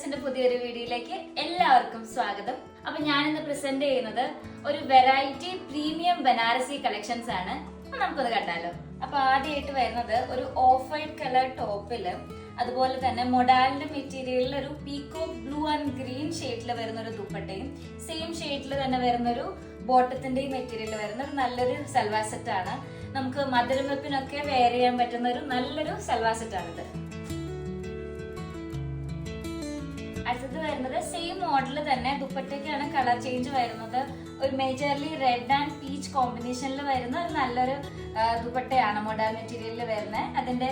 ഡ്രസ്സിന്റെ പുതിയൊരു വീഡിയോയിലേക്ക് എല്ലാവർക്കും സ്വാഗതം. അപ്പൊ ഞാൻ ഇന്ന് പ്രസന്റ് ചെയ്യുന്നത് ഒരു വെറൈറ്റി പ്രീമിയം ബനാറസി കളക്ഷൻസ് ആണ്. നമുക്കത് കണ്ടാലോ. അപ്പൊ ആദ്യമായിട്ട് വരുന്നത് ഒരു ഓഫ് വൈറ്റ് കളർ ടോപ്പില് അതുപോലെ തന്നെ മൊഡാലിന്റെ മെറ്റീരിയലിൽ ഒരു പീക്കോ ബ്ലൂ ആൻഡ് ഗ്രീൻ ഷെയ്ഡിൽ വരുന്ന ഒരു ദുപ്പട്ടയും സെയിം ഷെയ്ഡിൽ തന്നെ വരുന്ന ഒരു ബോട്ടത്തിന്റെയും മെറ്റീരിയൽ വരുന്ന ഒരു നല്ലൊരു സൽവാർ സെറ്റ് ആണ്. നമുക്ക് മധുരം വെപ്പിനൊക്കെ വെയർ ചെയ്യാൻ പറ്റുന്ന ഒരു നല്ലൊരു സൽവാർ സെറ്റ് ആണിത്. അടുത്തത് വരുന്നത് സെയിം മോഡൽ തന്നെ ദുപ്പട്ടയ്ക്കാണ് കളർ ചേഞ്ച് വരുന്നത്. ഒരു മേജർലി റെഡ് ആൻഡ് പീച്ച് കോമ്പിനേഷനിൽ വരുന്ന ഒരു നല്ലൊരു ദുപ്പട്ടയാണ് മൊഡാൽ മെറ്റീരിയലിൽ വരുന്നത്. അതിന്റെ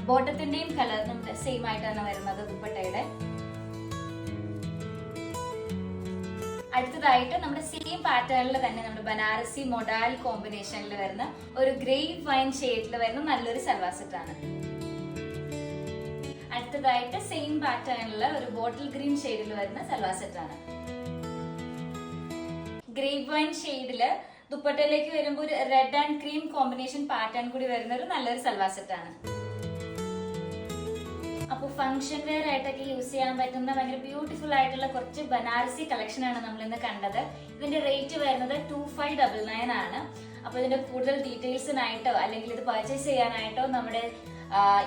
ബോട്ടത്തിന്റെയും കളർ നമ്മുടെ സെയിം ആയിട്ടാണ് വരുന്നത് ദുപ്പട്ടയുടെ. അടുത്തതായിട്ട് നമ്മുടെ സെയിം പാറ്റേണിൽ തന്നെ നമ്മുടെ ബനാറസി മൊഡാൽ കോമ്പിനേഷനിൽ വരുന്ന ഒരു ഗ്രേപ്പ് വൈൻ ഷെയ്ഡിൽ വരുന്ന നല്ലൊരു സൽവാർ സെറ്റ് ആണ്. അടുത്തതായിട്ട് സെയിം പാറ്റേണില് ഒരു ബോട്ടിൽ ഗ്രീൻ ഷെയ്ഡിൽ വരുന്ന സൽവാർ സെറ്റ് ആണ്. ഗ്രേപ്പ് വൈൻ ഷെയ്ഡില് ദുപ്പട്ടയിലേക്ക് വരുമ്പോൾ ഒരു red and cream combination pattern കൂടി വരുന്ന ഒരു നല്ലൊരു സൽവാർ സെറ്റ് ആണ്. അപ്പൊ ഫംഗ്ഷൻ വെയർ ആയിട്ടൊക്കെ യൂസ് ചെയ്യാൻ പറ്റുന്ന ഭയങ്കര ബ്യൂട്ടിഫുൾ ആയിട്ടുള്ള കുറച്ച് ബനാറസി കളക്ഷൻ ആണ് നമ്മൾ ഇന്ന് കണ്ടത്. ഇതിന്റെ റേറ്റ് വരുന്നത് 2599 ആണ്. അപ്പൊ ഇതിന്റെ കൂടുതൽ ഡീറ്റെയിൽസിനായിട്ടോ അല്ലെങ്കിൽ ഇത് പർച്ചേസ് ചെയ്യാനായിട്ടോ നമ്മുടെ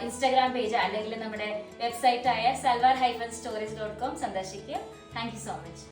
ഇൻസ്റ്റാഗ്രാം പേജ് അല്ലെങ്കിൽ നമ്മുടെ വെബ്സൈറ്റ് ആയ salwar-stories.com സന്ദർശിക്കുക. Thank you so much.